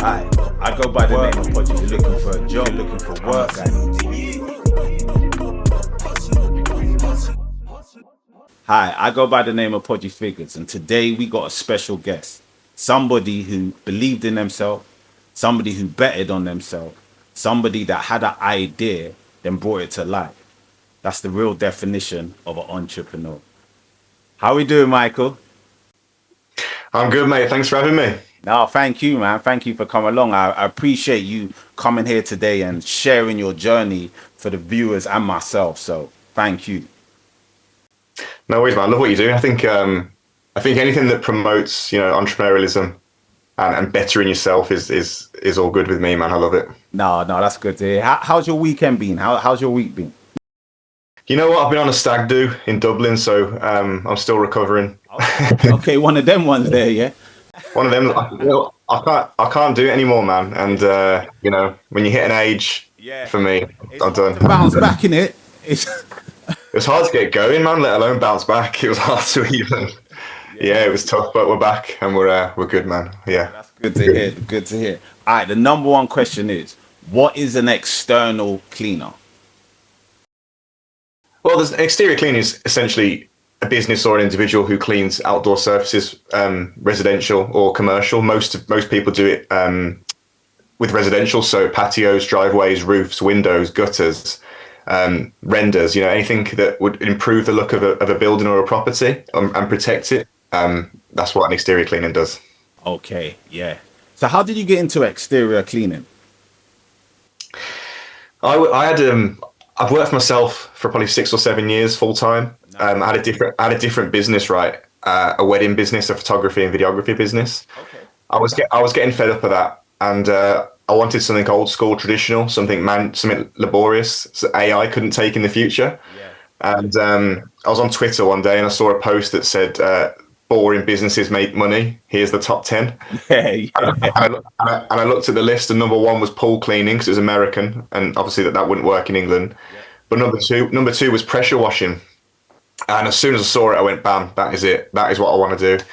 Hi, I go by the name of Podgy. You're looking for a job, looking for work. Hi, I go by the name of Podgy Figures, and today we got a special guest. Somebody who believed in themselves, somebody who betted on themselves, somebody that had an idea, then brought it to life. That's the real definition of an entrepreneur. How we doing, Michael? I'm good, mate. Thanks for having me. No, thank you, man. Thank you for coming along. I appreciate you coming here today and sharing your journey for the viewers and myself. So thank you. No worries, man. I love what you do. I think anything that promotes, entrepreneurialism and bettering yourself is all good with me, man. I love it. No, that's good to hear. How's your weekend been? How's your week been? You know what? I've been on a stag do in Dublin, so I'm still recovering. Okay, one of them ones there, yeah. One of them. I can't do it anymore, man. And when you hit an age, Yeah, for me, it's I'm hard done. to bounce back in it. It's It was hard to get going, man. Let alone bounce back. It was hard to even. Yeah, it was tough, but we're back and we're good, man. Yeah. that's good to hear. Good to hear. All right, the number one question is, what is an external cleaner? Well, there's exterior cleaning is essentially a business or an individual who cleans outdoor surfaces, residential or commercial. Most people do it with residential, so patios, driveways, roofs, windows, gutters, renders. Anything that would improve the look of a building or a property and protect it. That's what an exterior cleaning does. Okay, yeah. So how did you get into exterior cleaning? I had I've worked for myself for probably 6 or 7 years full time. I had a different business, right? A wedding business, a photography and videography business. Okay. I was getting fed up of that, and I wanted something old school, traditional, something laborious, so AI couldn't take in the future. Yeah. And I was on Twitter one day, and I saw a post that said, "Boring businesses make money. Here's the top 10." Yeah, yeah. And I looked at the list, and number one was pool cleaning because it was American, and obviously that wouldn't work in England. Yeah. But number two was pressure washing, and as soon as I saw it, I went, "Bam! That is it. That is what I want to do."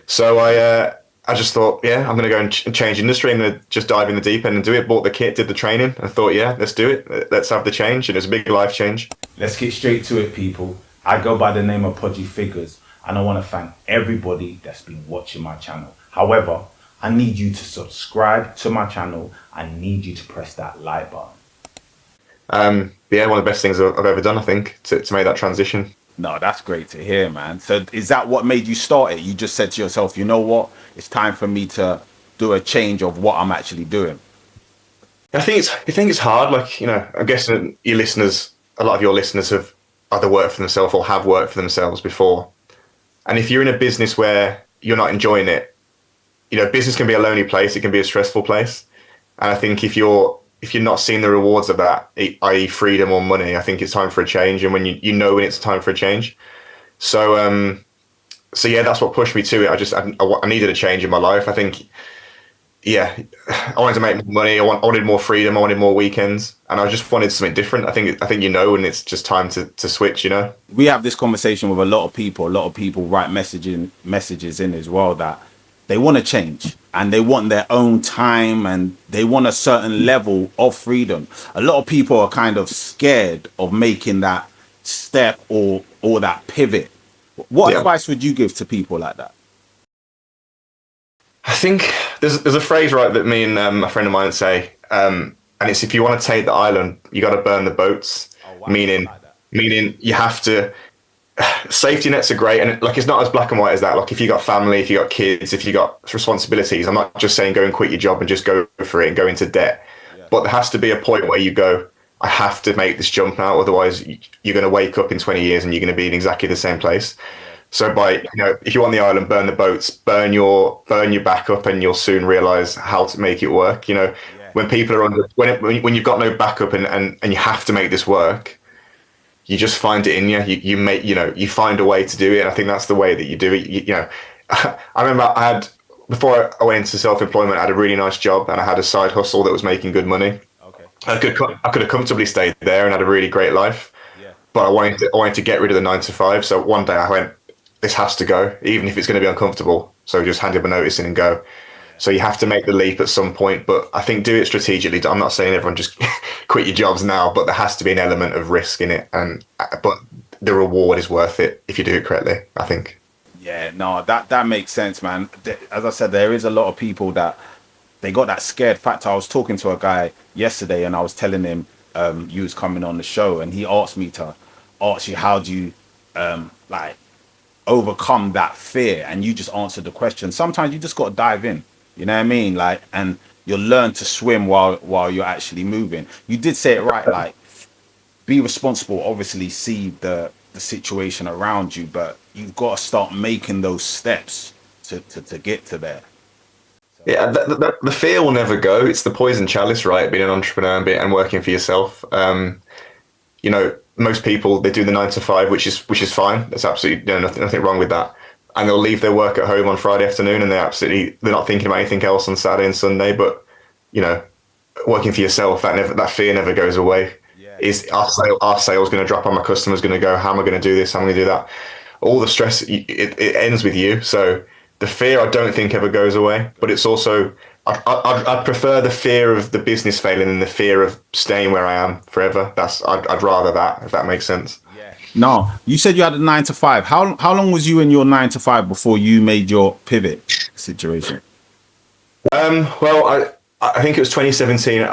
So I just thought, yeah, I'm going to go and change industry. I'm going to just dive in the deep end and do it. Bought the kit, did the training. I thought, yeah, let's do it. Let's have the change, and it was a big life change. Let's get straight to it, people. I go by the name of Podgy Figures, and I want to thank everybody that's been watching my channel. However, I need you to subscribe to my channel. I need you to press that like button. Yeah, one of the best things I've ever done, I think, to make that transition. No, that's great to hear, man. So is that what made you start it? You just said to yourself, you know what? It's time for me to do a change of what I'm actually doing. I think it's hard. Like, I'm guessing a lot of your listeners have either worked for themselves or have worked for themselves before. And if you're in a business where you're not enjoying it, business can be a lonely place. It can be a stressful place. And I think if you're not seeing the rewards of that, i.e. freedom or money, I think it's time for a change. And when when it's time for a change. So yeah, that's what pushed me to it. I needed a change in my life. I think, yeah, I wanted to make more money. I wanted more freedom. I wanted more weekends, and I just wanted something different. I think and it's just time to switch. We have this conversation with a lot of people. A lot of people write messages in as well that they want to change and they want their own time and they want a certain level of freedom. A lot of people are kind of scared of making that step or that pivot. What advice would you give to people like that? I think there's a phrase, right, that me and a friend of mine say, and it's, if you want to take the island, you got to burn the boats. Oh, wow. Meaning you have to. Safety nets are great, and it's not as black and white as that. Like, if you got family, if you got kids, if you got responsibilities, I'm not just saying go and quit your job and just go for it and go into debt. Yeah. But there has to be a point where you go, I have to make this jump now, otherwise you're going to wake up in 20 years and you're going to be in exactly the same place. So if you're on the island, burn the boats, burn your backup, and you'll soon realize how to make it work. When people are when you've got no backup and you have to make this work, you just find it in you. You find a way to do it. And I think that's the way that you do it. I remember before I went into self-employment, I had a really nice job and I had a side hustle that was making good money. Okay. I could have comfortably stayed there and had a really great life. Yeah. But I wanted to get rid of the 9 to 5. So one day I went, this has to go, even if it's going to be uncomfortable. So just handed my notice in and go. So you have to make the leap at some point, but I think do it strategically. I'm not saying everyone just quit your jobs now, but there has to be an element of risk in it, and but the reward is worth it if you do it correctly, I think. Yeah, no, that makes sense, man. As I said, there is a lot of people that they got that scared factor. I was talking to a guy yesterday, and I was telling him you was coming on the show, and he asked me to ask you how do you like overcome that fear, and you just answered the question. Sometimes you just got to dive in. You know what I mean? Like, and you'll learn to swim while you're actually moving. You did say it right. Like, be responsible. Obviously, see the situation around you, but you've got to start making those steps to get to there. Yeah, the fear will never go. It's the poison chalice, right? Being an entrepreneur and working for yourself. You know, most people, they do the 9 to 5, which is fine. There's absolutely nothing wrong with that. And they'll leave their work at home on Friday afternoon, and they're not thinking about anything else on Saturday and Sunday. But you know, working for yourself, that fear never goes away. Yeah. Is our sales going to drop? Are my customers going to go? How am I going to do this? How am I going to do that? All the stress, it ends with you. So the fear, I don't think, ever goes away. But it's also, I'd prefer the fear of the business failing than the fear of staying where I am forever. I'd rather that, if that makes sense. Yeah. No, you said you had a 9 to 5. How long was you in your 9 to 5 before you made your pivot situation? Well, I think it was 2017.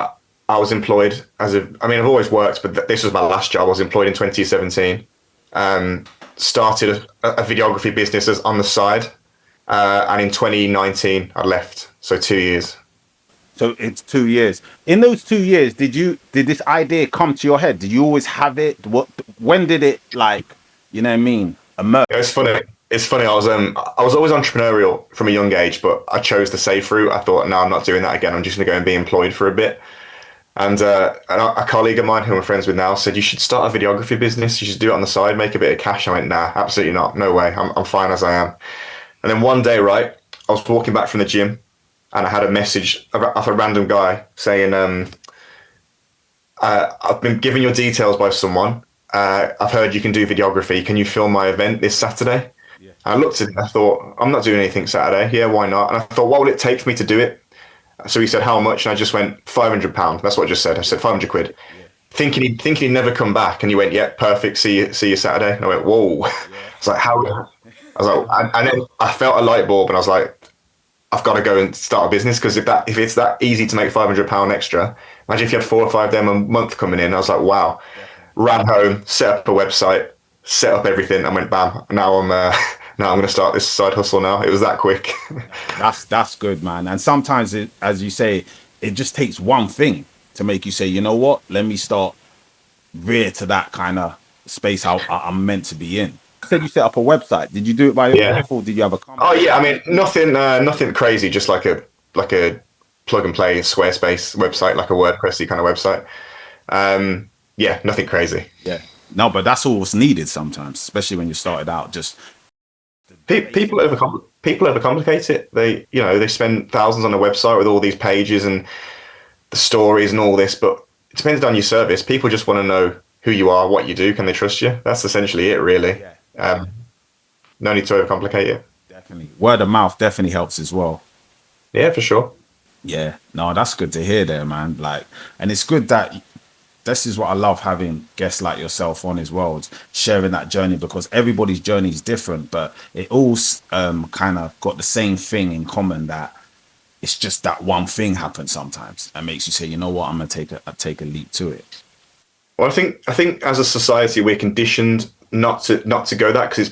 I was employed I mean, I've always worked, but this was my last job. I was employed in 2017. Started a videography business on the side. And in 2019, I left. So 2 years. So it's 2 years. In those 2 years, did this idea come to your head? Did you always have it? When did it, like, you know what I mean, emerge? It's funny. It's funny. I was always entrepreneurial from a young age, but I chose the safe route. I thought, no, I'm not doing that again. I'm just going to go and be employed for a bit. And a colleague of mine who I'm friends with now said, you should start a videography business. You should do it on the side, make a bit of cash. I went, nah, absolutely not. No way. I'm fine as I am. And then one day, right, I was walking back from the gym, and I had a message off a random guy saying, I've been given your details by someone. I've heard you can do videography. Can you film my event this Saturday? Yeah. And I looked at it and I thought, I'm not doing anything Saturday. Yeah, why not? And I thought, what will it take for me to do it? So he said, how much? And I just went, £500. That's what I just said. I said, 500 quid. Yeah. Thinking he'd never come back. And he went, yeah, perfect. See you Saturday. And I went, whoa. Yeah. I was like, how? I was like, and then I felt a light bulb, and I was like, I've got to go and start a business, because if it's that easy to make £500 extra, imagine if you had 4 or 5 of them a month coming in. I was like, wow. Ran home, set up a website, set up everything, and went bam. Now I'm going to start this side hustle. Now it was that quick. That's good, man. And sometimes, as you say, it just takes one thing to make you say, you know what, let me start veer to that kind of space I'm meant to be in. You said you set up a website. Did you do it by yourself, or did you have a company? Oh yeah, I mean, nothing crazy, just like a plug and play Squarespace website, like a WordPressy kind of website. Yeah, nothing crazy. Yeah, no, but that's all what's needed sometimes, especially when you started out. Just people overcomplicate it. They spend thousands on a website with all these pages and the stories and all this, but it depends on your service. People just want to know who you are, what you do. Can they trust you? That's essentially it, really. Yeah. No need to overcomplicate it. Definitely. Word of mouth definitely helps as well. Yeah, for sure. Yeah, no, that's good to hear there, man. Like, and it's good that this is what I love, having guests like yourself on as well, sharing that journey, because everybody's journey is different, but it all kind of got the same thing in common, that it's just that one thing happens sometimes and makes you say, you know what, I'm gonna take a leap to it. Well, I think as a society we're conditioned not to go that, because it's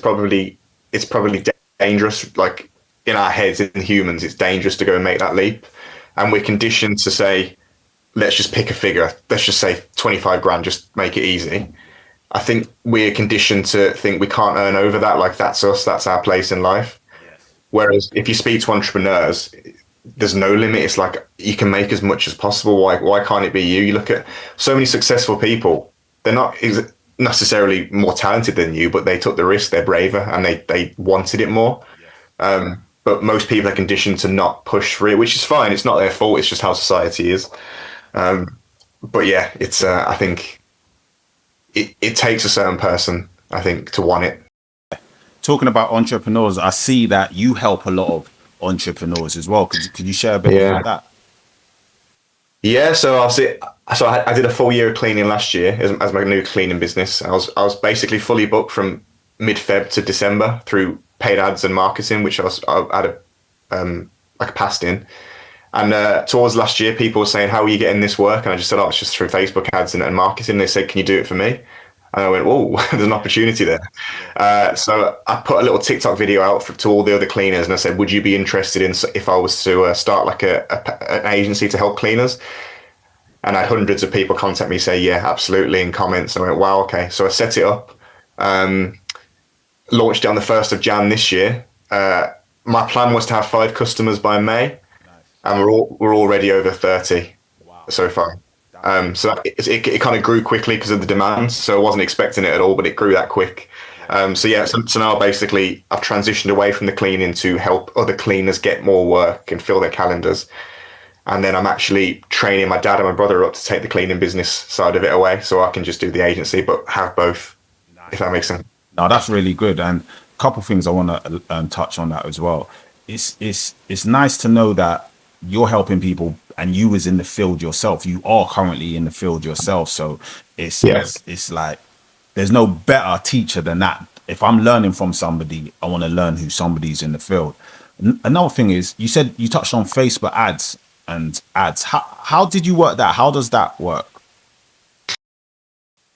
probably dangerous. Like, in our heads, in humans, it's dangerous to go and make that leap, and we're conditioned to say, let's just pick a figure. Let's just say 25 grand, just make it easy. I think we're conditioned to think we can't earn over that. Like, that's us, that's our place in life. Yes. Whereas if you speak to entrepreneurs, there's no limit. It's like, you can make as much as possible. Why can't it be you? You look at so many successful people, they're not necessarily more talented than you, but they took the risk, they're braver, and they wanted it more. Yes. But most people are conditioned to not push for it, which is fine. It's not their fault. It's just how society is. But yeah, it's I think it takes a certain person, I think, to want it. Talking about entrepreneurs, I see that you help a lot of entrepreneurs as well. Could you share a bit Yeah. about that? Yeah, so I did a full year of cleaning last year as my new cleaning business. I was basically fully booked from mid-Feb to December through paid ads and marketing, which I had like a past in. And towards last year, people were saying, "How are you getting this work?" And I just said, "Oh, it's just through Facebook ads and marketing." They said, "Can you do it for me?" And I went, "Oh, there's an opportunity there." So I put a little TikTok video out to all the other cleaners, and I said, "Would you be interested in if I was to start like an agency to help cleaners?" And I had hundreds of people contact me, say, "Yeah, absolutely," in comments. And I went, "Wow, okay." So I set it up, launched it on the 1st of Jan this year. My plan was to have 5 customers by May, Nice. and we're already over 30 Wow. so far. That's So it kind of grew quickly because of the demand. So I wasn't expecting it at all, but it grew that quick. yeah. So now basically I've transitioned away from the cleaning to help other cleaners get more work and fill their calendars. And then I'm actually training my dad and my brother up to take the cleaning business side of it away, so I can just do the agency, but have both, if Nice. that makes sense. No, that's really good. And a couple of things I want to touch on that as well. It's nice to know that you're helping people, and you was in the field yourself. You are currently in the field yourself, so Yeah. it's like there's no better teacher than that. If I'm learning from somebody, I want to learn who somebody's in the field. Another thing is, you said you touched on Facebook ads and ads. How did you work that? How does that work?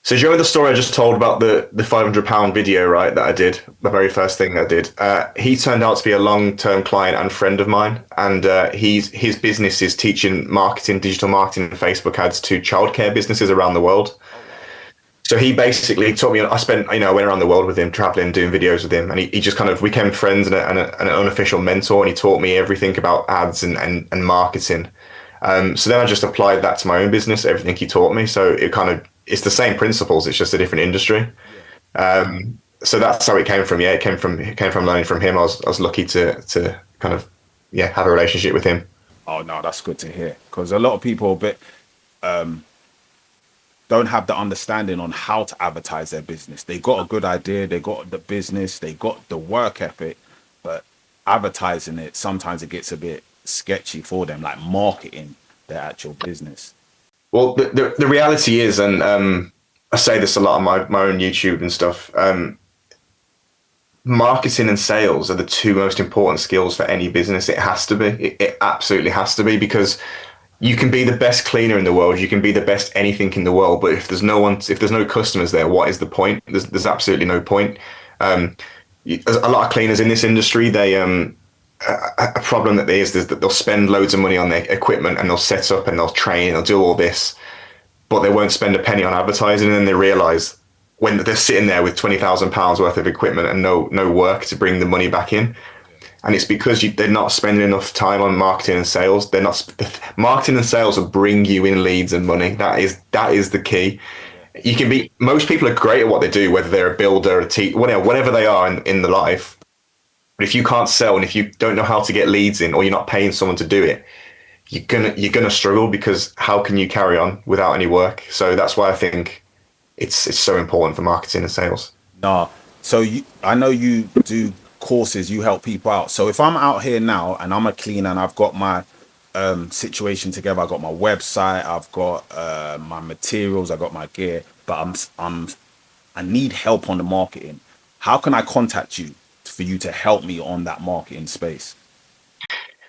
So do you remember the story I just told about the £500 video, right? That I did, the very first thing I did. He turned out to be a long-term client and friend of mine, and his business is teaching marketing, digital marketing, and Facebook ads to childcare businesses around the world. Oh wow. So he basically taught me. I went around the world with him, traveling, doing videos with him, and he just kind of became friends and an unofficial mentor. And he taught me everything about ads and marketing. So then I just applied that to my own business, everything he taught me. So it's the same principles, it's just a different industry. Yeah. So that's how it came from. Yeah, it came from learning from him. I was lucky to kind of have a relationship with him. Oh no, that's good to hear, because a lot of people are a bit don't have the understanding on how to advertise their business. They got a good idea, they got the business, they got the work ethic, but advertising it, sometimes it gets a bit sketchy for them, like marketing their actual business. Well, the reality is, and I say this a lot on my own YouTube and stuff. Marketing and sales are the two most important skills for any business. It has to be. It absolutely has to be, because you can be the best cleaner in the world, you can be the best anything in the world, but if there's no customers there, what is the point? There's absolutely no point. There's a lot of cleaners in this industry. They a problem that there is that they'll spend loads of money on their equipment, and they'll set up and they'll train and they'll do all this, but they won't spend a penny on advertising. And then they realize when they're sitting there with £20,000 worth of equipment and no work to bring the money back in. And it's because they're not spending enough time on marketing and sales. They're not marketing and sales will bring you in leads and money. That is the key. You can be, most people are great at what they do, whether they're a builder, a teacher, whatever they are in the life. But if you can't sell, and if you don't know how to get leads in, or you're not paying someone to do it, you're gonna struggle, because how can you carry on without any work? So that's why I think it's so important for marketing and sales. No, so I know you do courses, you help people out. So if I'm out here now and I'm a cleaner and I've got my situation together, I've got my website, I've got my materials, I've got my gear, but I need help on the marketing. How can I contact you for you to help me on that marketing space?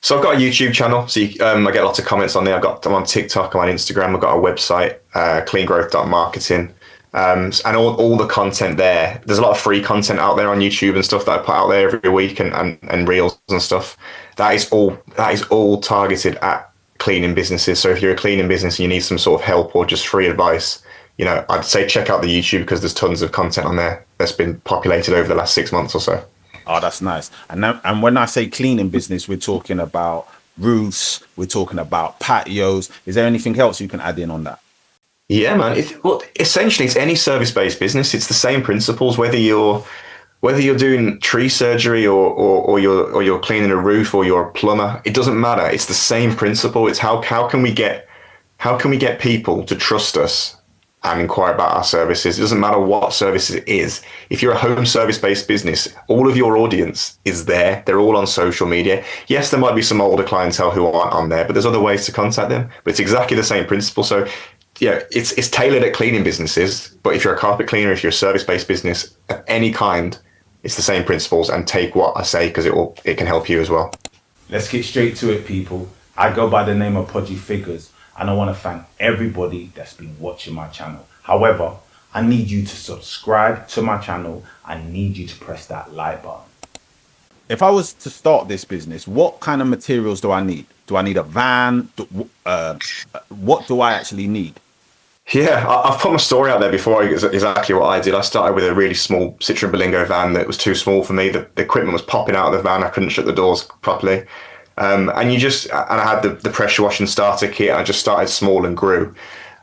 So I've got a YouTube channel. So I get lots of comments on there. I'm on TikTok, I'm on Instagram. I've got a website, cleangrowth.marketing. And all the content there. There's a lot of free content out there on YouTube and stuff that I put out there every week, and reels and stuff. That is all targeted at cleaning businesses. So if you're a cleaning business and you need some sort of help or just free advice, I'd say check out the YouTube, because there's tons of content on there that's been populated over the last 6 months or so. Oh, that's nice. And when I say cleaning business, we're talking about roofs, we're talking about patios. Is there anything else you can add in on that? Yeah, man. Essentially, it's any service-based business. It's the same principles, whether you're doing tree surgery or you're cleaning a roof, or you're a plumber. It doesn't matter. It's the same principle. It's how can we get people to trust us and inquire about our services. It doesn't matter what service it is. If you're a home service-based business, all of your audience is there. They're all on social media. Yes, there might be some older clientele who aren't on there, but there's other ways to contact them. But it's exactly the same principle. So, yeah, it's tailored at cleaning businesses. But if you're a carpet cleaner, if you're a service-based business of any kind, it's the same principles. And take what I say, because it can help you as well. Let's get straight to it, people. I go by the name of Podgy Figures, and I want to thank everybody that's been watching my channel. However, I need you to subscribe to my channel. I need you to press that like button. If I was to start this business, what kind of materials do I need? Do I need a van? What do I actually need? Yeah, I've put my story out there before, exactly what I did. I started with a really small Citroen Berlingo van that was too small for me. The equipment was popping out of the van. I couldn't shut the doors properly. And I had the pressure washing starter kit. And I just started small and grew.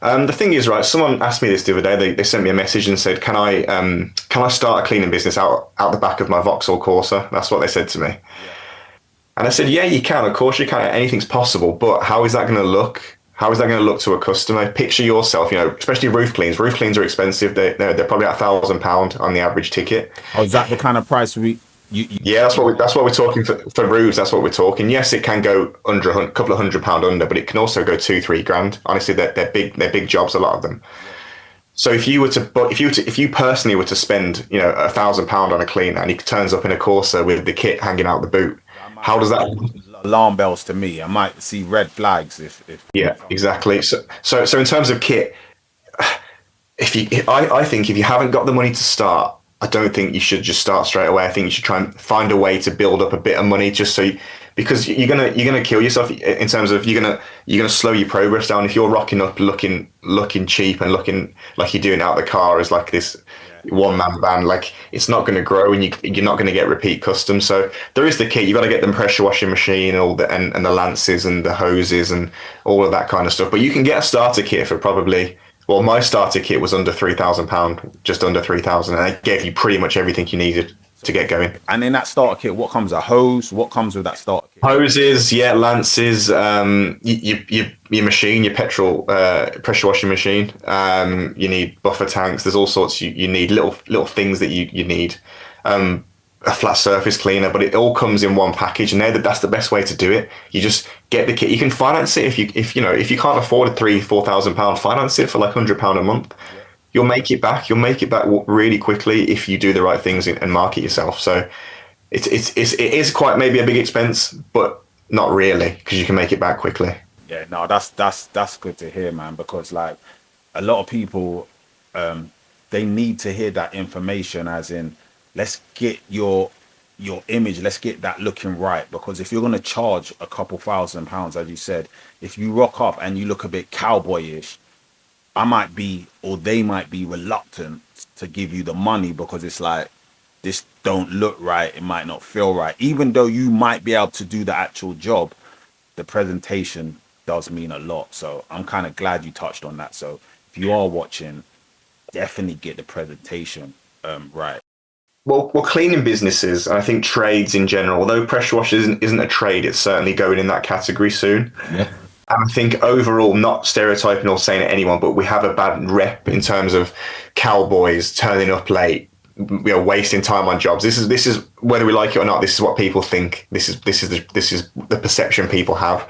The thing is, right, someone asked me this the other day. They sent me a message and said, can I start a cleaning business out the back of my Vauxhall Corsa? That's what they said to me. Yeah. And I said, yeah, you can. Of course you can. Anything's possible. But how is that going to look? How is that going to look to a customer? Picture yourself, especially roof cleans. Roof cleans are expensive. They're probably £1,000 on the average ticket. Oh, is that the kind of price Yeah, that's what we're talking for roofs. That's what we're talking. Yes, it can go under a couple of £100 under, but it can also go £2-3 grand. Honestly, they're big jobs, a lot of them. So if you personally were to spend £1,000 on a cleaner and he turns up in a Corsa with the kit hanging out the boot, how does that? Alarm bells to me. I might see red flags if yeah, exactly. So in terms of kit, I think if you haven't got the money to start, I don't think you should just start straight away. I think you should try and find a way to build up a bit of money, because you're gonna kill yourself in terms of you're gonna slow your progress down if you're rocking up looking cheap and looking like you're doing out the car as like this one-man band. Like, it's not going to grow, and you're not going to get repeat customers. So there is the kit. You've got to get them pressure washing machine and the lances and the hoses and all of that kind of stuff. But you can get a starter kit for probably. Well, my starter kit was under £3,000, just under 3,000, and it gave you pretty much everything you needed to get going. And in that starter kit, what comes? A hose? What comes with that starter kit? Hoses, yeah, lances, your machine, your petrol pressure washing machine. You need buffer tanks. There's all sorts. You need little things that you need. A flat surface cleaner, but it all comes in one package, and that's the best way to do it. You just get the kit. You can finance it if you can't afford a £3,000-4,000, finance it for like £100 a month. Yeah. You'll make it back. You'll make it back really quickly if you do the right things and market yourself. So it is quite maybe a big expense, but not really, because you can make it back quickly. Yeah, no, that's good to hear, man, because like a lot of people, they need to hear that information, as in, let's get your image, let's get that looking right. Because if you're going to charge a couple £1,000, as you said, if you rock up and you look a bit cowboyish, they might be reluctant to give you the money, because it's like, this don't look right, it might not feel right. Even though you might be able to do the actual job, the presentation does mean a lot. So I'm kind of glad you touched on that. So if you are watching, definitely get the presentation right. Well, cleaning businesses, and I think trades in general, although pressure wash isn't a trade, it's certainly going in that category soon. Yeah. And I think overall, not stereotyping or saying it anyone, but we have a bad rep in terms of cowboys turning up late, wasting time on jobs. This is whether we like it or not. This is what people think. This is the perception people have.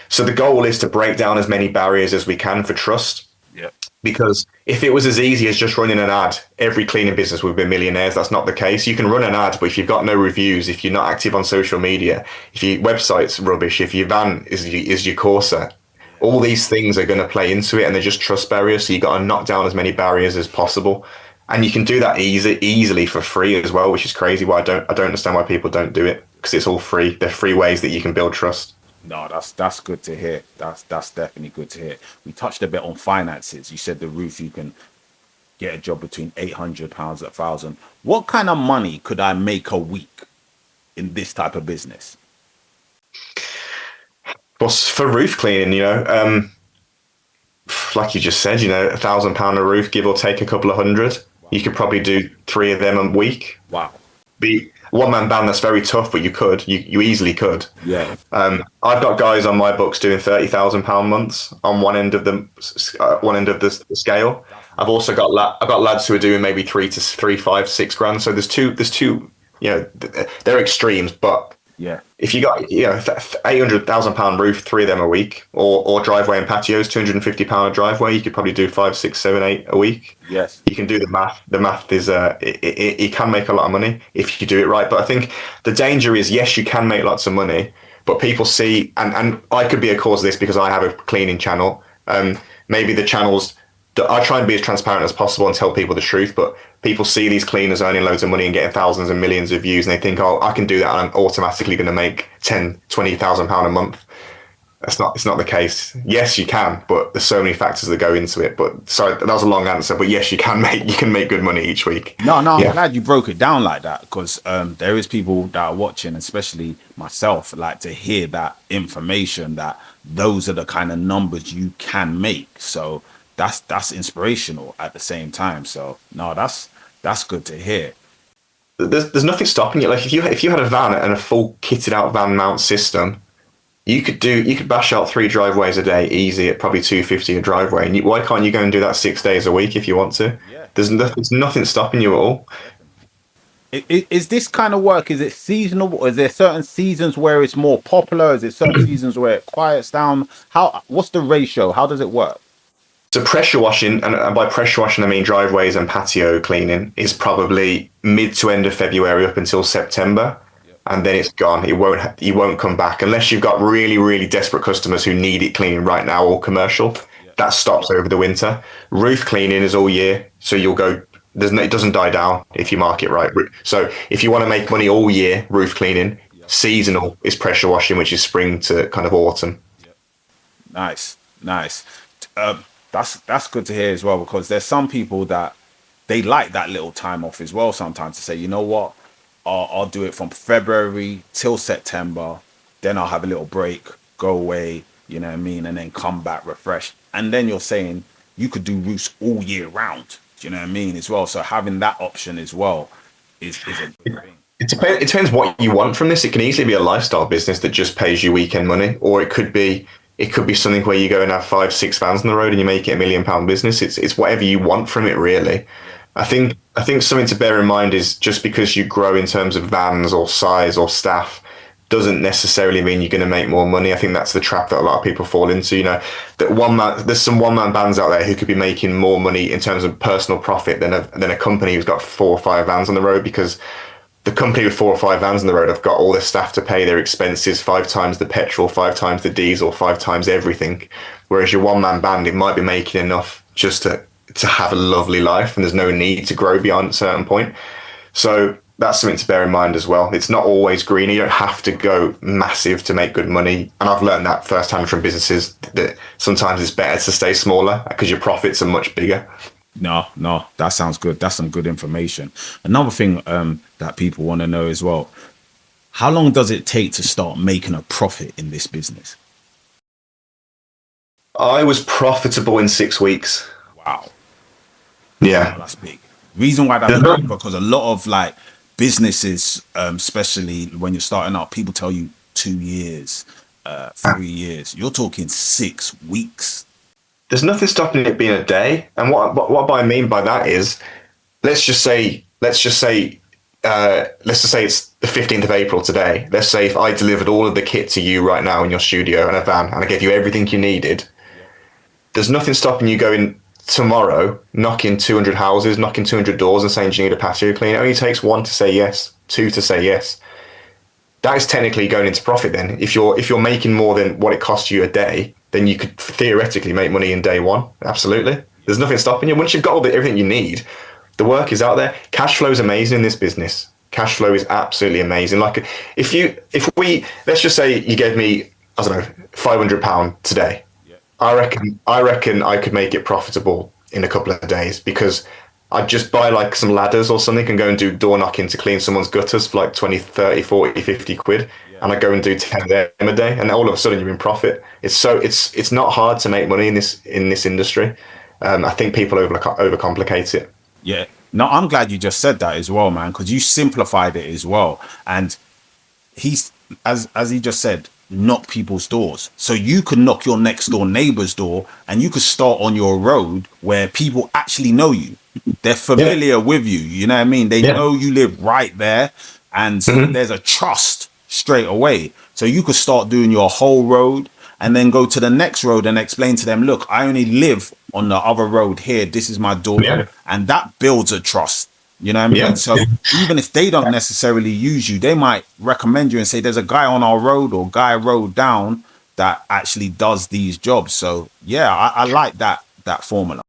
So the goal is to break down as many barriers as we can for trust. Yeah. Because if it was as easy as just running an ad, every cleaning business would be millionaires. That's not the case. You can run an ad, but if you've got no reviews, if you're not active on social media, if your website's rubbish, if your van is your Corsa, all these things are going to play into it, and they're just trust barriers. So you've got to knock down as many barriers as possible. And you can do that easily for free as well, which is crazy. Why I don't understand why people don't do it, because it's all free. They're free ways that you can build trust. No, that's good to hear. That's definitely good to hear. We touched a bit on finances. You said the roof, you can get a job between £800 £1,000. What kind of money could I make a week in this type of business? Well, for roof cleaning, like you just said, £1,000 a roof, give or take a couple of hundred. Wow. You could probably do 3 of them a week. Wow. one-man band, that's very tough, but you easily could. Yeah. I've got guys on my books doing £30,000 months on one end of the scale. I've also got I've got lads who are doing maybe 3, 5, 6 grand. So there's two, they're extremes, but Yeah. if you got £800,000 roof, 3 of them a week, or driveway and patios, £250 a driveway, you could probably do 5, 6, 7, 8 a week. Yes. You can do the math. The math is you can make a lot of money if you do it right. But I think the danger is, yes, you can make lots of money, but people see, and I could be a cause of this because I have a cleaning channel. Maybe the channels, I try and be as transparent as possible and tell people the truth, but people see these cleaners earning loads of money and getting thousands and millions of views, and they think, oh, I can do that and I'm automatically going to make 10, £20,000 a month. It's not the case. Yes, you can, but there's so many factors that go into it. But sorry, that was a long answer. But yes, you can make good money each week. No, I'm glad you broke it down like that, because there is people that are watching, especially myself, like to hear that information, that those are the kind of numbers you can make. So that's inspirational at the same time. So no, that's good to hear. There's nothing stopping you. Like if you had a van and a full kitted out van mount system, you could bash out 3 driveways a day easy at probably $250 a driveway. And why can't you go and do that 6 days a week if you want to? Yeah. There's nothing stopping you at all. Is this kind of work, is it seasonal, or is there certain seasons where it's more popular? Is it certain seasons where it quiets down? What's the ratio? How does it work? So pressure washing, and by pressure washing I mean driveways and patio cleaning, is probably mid to end of February up until September. And then it's gone. You won't come back unless you've got really, really desperate customers who need it cleaning right now, or commercial. That stops over the winter. Roof cleaning is all year, so you'll go. It doesn't die down if you mark it right. So if you want to make money all year, roof cleaning. Seasonal is pressure washing, which is spring to kind of autumn. Nice. That's good to hear as well, because there's some people that they like that little time off as well. Sometimes to say, you know what, I'll do it from February till September, then I'll have a little break, go away, you know what I mean, and then come back refreshed. And then you're saying you could do roofs all year round, do you know what I mean, as well. So having that option as well is a good thing. It depends what you want from this. It can easily be a lifestyle business that just pays you weekend money, or it could be something where you go and have 5, 6 vans on the road and you make it £1 million business. It's whatever you want from it, really. I think something to bear in mind is, just because you grow in terms of vans or size or staff doesn't necessarily mean you're going to make more money. I think that's the trap that a lot of people fall into. There's some one-man bands out there who could be making more money in terms of personal profit than a company who's got 4 or 5 vans on the road, because the company with 4 or 5 vans on the road have got all their staff to pay their expenses, 5 times the petrol, 5 times the diesel, 5 times everything. Whereas your one-man band, it might be making enough just to have a lovely life, and there's no need to grow beyond a certain point. So that's something to bear in mind as well. It's not always green. You don't have to go massive to make good money. And I've learned that firsthand from businesses, that sometimes it's better to stay smaller because your profits are much bigger. No, that sounds good. That's some good information. Another thing that people want to know as well, how long does it take to start making a profit in this business? I was profitable in 6 weeks. Wow. Yeah. Wow, that's big. Reason why that's big, because a lot of like businesses, especially when you're starting out, people tell you 2 years, 3 years. You're talking 6 weeks. There's nothing stopping it being a day. And what I mean by that is, let's just say it's the 15th of April today. Let's say if I delivered all of the kit to you right now in your studio in a van, and I gave you everything you needed, there's nothing stopping you going tomorrow, knocking 200 houses, knocking 200 doors and saying, do you need a patio clean? It only takes 1 to say yes, 2 to say yes. That is technically going into profit then. If you're making more than what it costs you a day, then you could theoretically make money in day 1. Absolutely. There's nothing stopping you. Once you've got everything you need, the work is out there. Cash flow is amazing in this business. Cash flow is absolutely amazing. Like if let's just say you gave me, I don't know, £500 today. I reckon I could make it profitable in a couple of days, because I'd just buy like some ladders or something and go and do door knocking to clean someone's gutters for like 20, 30, 40, 50 quid. And I go and do 10 of them a day, and all of a sudden you're in profit. It's not hard to make money in this industry. I think people overcomplicate it. Yeah, No, I'm glad you just said that as well, man, because you simplified it as well. And he's, as he just said, knock people's doors. So you can knock your next door neighbor's door, and you could start on your road where people actually know you. They're Yeah. familiar with you. You know what I mean? They Yeah. know you live right there, and Mhm. there's a trust straight away. So you could start doing your whole road and then go to the next road and explain to them, look, I only live on the other road here. This is my door. Yeah. And that builds a trust. You know what I mean? Yeah. So even if they don't necessarily use you, they might recommend you and say, there's a guy on our road or guy road down that actually does these jobs. So yeah, I like that formula.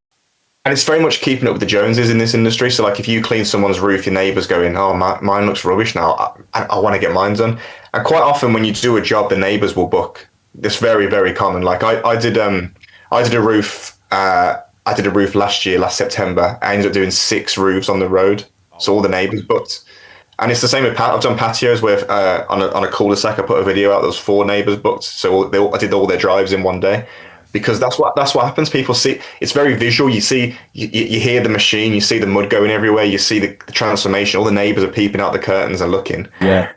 And it's very much keeping up with the Joneses in this industry. So, like, if you clean someone's roof, your neighbour's going, "Oh, mine looks rubbish now. I want to get mine done." And quite often, when you do a job, the neighbours will book. That's very, very common. Like, I did a roof. I did a roof last September. I ended up doing 6 roofs on the road, so all the neighbours booked. And it's the same with I've done patios where on a cul-de-sac, I put a video out. There was 4 neighbours booked, so I did all their drives in one day. Because that's what happens. People see it's very visual. You see, you hear the machine, you see the mud going everywhere, you see the transformation. All the neighbours are peeping out the curtains and looking. Yeah.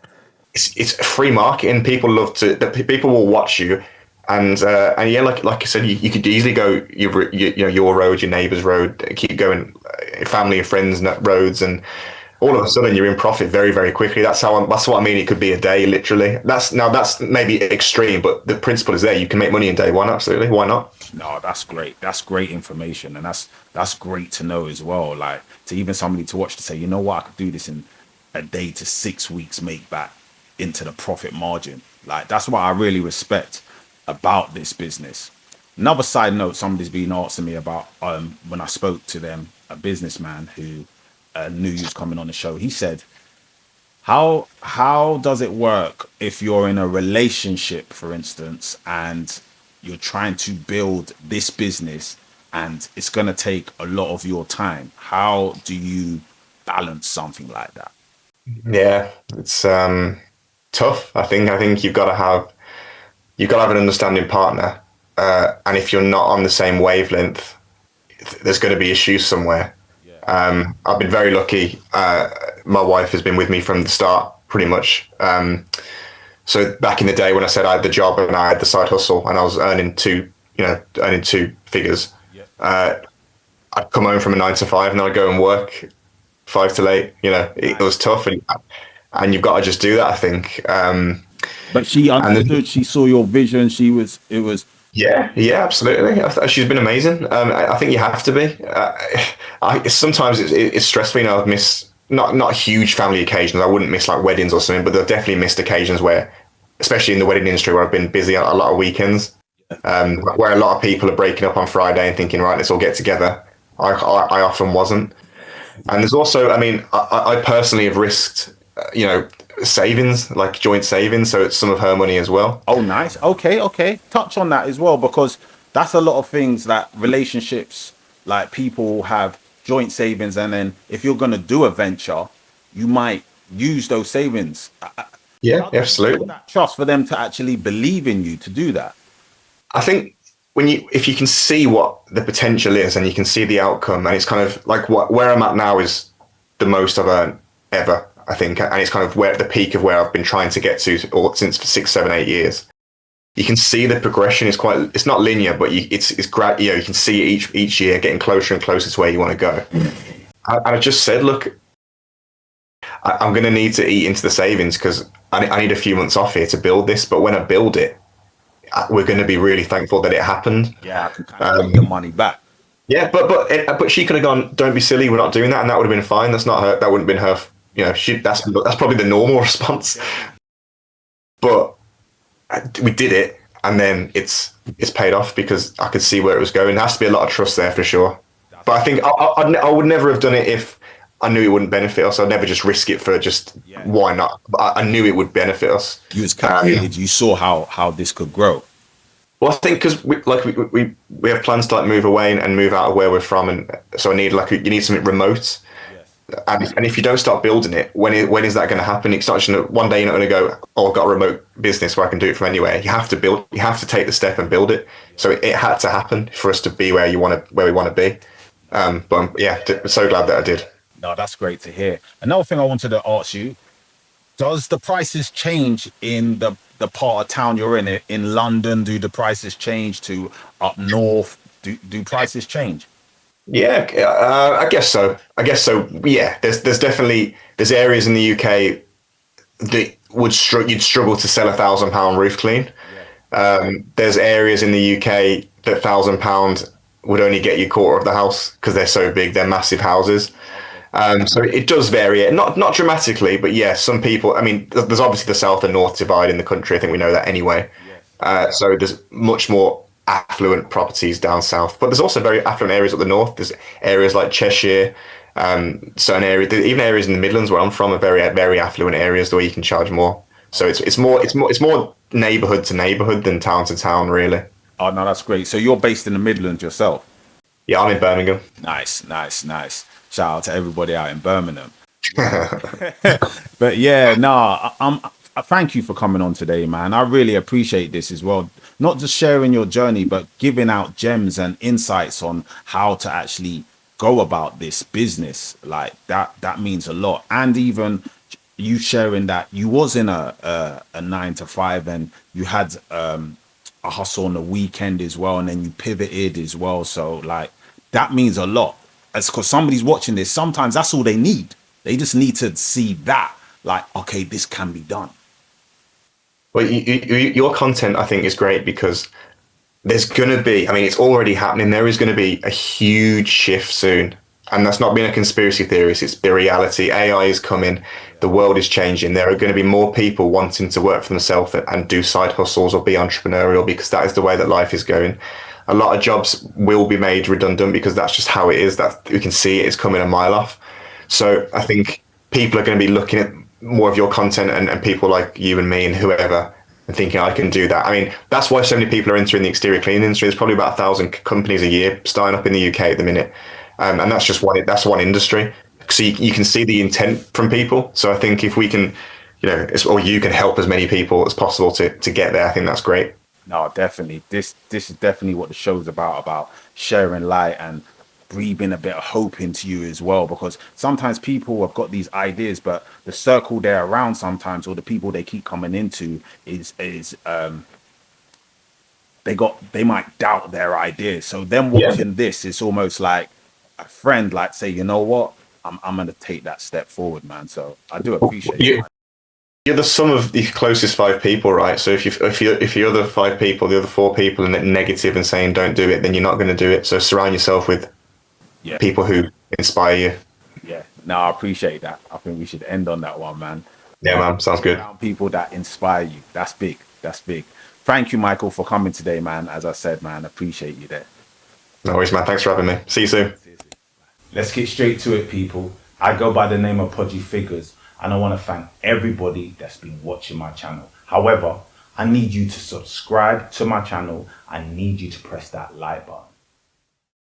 It's free marketing. People love to. People will watch you, and yeah, like I said, you could easily go your road, your neighbour's road, keep going, family and friends roads, and all of a sudden you're in profit very, very quickly. That's what I mean. It could be a day, literally. That's maybe extreme, but the principle is there. You can make money in day one. Absolutely. Why not? No, that's great. That's great information, and that's great to know as well. Like, to even somebody to watch to say, you know what, I could do this in a day to 6 weeks, make back into the profit margin. Like, that's what I really respect about this business. Another side note, somebody's been asking me about when I spoke to them, a businessman who knew you was coming on the show. He said, how does it work if you're in a relationship, for instance, and you're trying to build this business and it's going to take a lot of your time? How do you balance something like that? Yeah, it's tough. I think you've got to have an understanding partner, and if you're not on the same wavelength, there's going to be issues somewhere. I've been very lucky. My wife has been with me from the start, pretty much. So back in the day when I said I had the job and I had the side hustle and I was earning two figures, I'd come home from a 9 to 5 and I'd go and work 5 till 8. It was tough, and you've got to just do that, I think. But she understood. She saw your vision. It was. Yeah, absolutely. She's been amazing. I think you have to be. Sometimes it's stressful. I've missed not huge family occasions. I wouldn't miss like weddings or something, but I've definitely missed occasions where, especially in the wedding industry, where I've been busy a lot of weekends, where a lot of people are breaking up on Friday and thinking, right, let's all get together. I often wasn't. And there's also, I personally have risked, savings, like joint savings. So it's some of her money as well. Oh, nice. Okay. Touch on that as well, because that's a lot of things that relationships, like people have joint savings. And then if you're going to do a venture, you might use those savings. Yeah, absolutely. That trust for them to actually believe in you to do that. I think if you can see what the potential is and you can see the outcome, and it's kind of like where I'm at now is the most I've earned ever, I think, and it's kind of where the peak of where I've been trying to get to since 6, 7, 8 years. You can see the progression is it's not linear, but it's great. You can see each year getting closer and closer to where you want to go. And I just said, look, I'm going to need to eat into the savings because I need a few months off here to build this. But when I build it, we're going to be really thankful that it happened. Yeah, I can kind of get the money back. Yeah, but she could have gone, don't be silly, we're not doing that, and that would have been fine. That's not her. That wouldn't have been her. That's probably the normal response. But we did it, and then it's paid off because I could see where it was going. There has to be a lot of trust there for sure. But I think I would never have done it if I knew it wouldn't benefit us. I'd never just risk it for just why not. But I knew it would benefit us. You was calculated. You saw how this could grow. Well, I think because we have plans to like move away and move out of where we're from, and so I need you need something remote. And if you don't start building it, when is that going to happen? It's not just one day you're not going to go, oh, I've got a remote business where I can do it from anywhere. You have to build. You have to take the step and build it. So it had to happen for us to be where we want to be. But I'm so glad that I did. No, that's great to hear. Another thing I wanted to ask you, does the prices change in the part of town you're in? In London, do the prices change to up north? Do prices change? Yeah, I guess so. I guess so. Yeah, there's definitely there's areas in the UK that you'd struggle to sell £1,000 roof clean. Yeah. There's areas in the UK that £1,000 would only get you a quarter of the house because they're so big, they're massive houses. Okay. So it does vary, not dramatically, but yes, some people. I mean, there's obviously the south and north divide in the country. I think we know that anyway. Yes. So there's much more affluent properties down south, but there's also very affluent areas up the north. There's areas like Cheshire, certain areas, even areas in the Midlands where I'm from are very affluent areas where you can charge more. So it's more neighbourhood to neighbourhood than town to town, really. Oh no, that's great. So you're based in the Midlands yourself. Yeah, I'm in Birmingham. Nice, nice, nice. Shout out to everybody out in Birmingham. But yeah, nah, I thank you for coming on today, man. I really appreciate this as well. Not just sharing your journey, but giving out gems and insights on how to actually go about this business. Like that means a lot. And even you sharing that you was in a 9 to 5 and you had a hustle on the weekend as well, and then you pivoted as well. So like that means a lot. It's because somebody's watching this. Sometimes that's all they need. They just need to see that, like, okay, this can be done. Well, your content, I think, is great because there's going to be, I mean, it's already happening. There is going to be a huge shift soon. And that's not being a conspiracy theorist, it's the reality. AI is coming, the world is changing. There are going to be more people wanting to work for themselves and do side hustles or be entrepreneurial because that is the way that life is going. A lot of jobs will be made redundant because that's just how it is. That we can see it is coming a mile off. So I think people are going to be looking at more of your content and people like you and me and whoever and thinking I can do that. I mean, that's why so many people are entering the exterior cleaning industry. There's probably about 1,000 companies a year starting up in the UK at the minute. And that's just one industry. So you can see the intent from people. So I think if we can, or you can help as many people as possible to get there, I think that's great. No, definitely. This is definitely what the show's about sharing light and breathing a bit of hope into you as well. Because sometimes people have got these ideas, but the circle they're around sometimes, or the people they keep coming into, is they might doubt their ideas. So them Yeah. watching this, it's almost like a friend, like say, you know what, I'm gonna take that step forward, man. So I do appreciate it, You, man. you're the sum of the closest 5 people, right? So if you're the 5 people, the other 4 people are negative and saying don't do it, then you're not going to do it. So surround yourself with Yeah. people who inspire you. Yeah, no, I appreciate that. I think we should end on that one, man. Yeah, man, sounds good. Around people that inspire you. That's big. That's big. Thank you, Michael, for coming today, man. As I said, man, appreciate you there. No worries, man. Thanks for having me. See you soon. Let's get straight to it, people. I go by the name of Podgy Figures, and I want to thank everybody that's been watching my channel. However, I need you to subscribe to my channel. I need you to press that like button.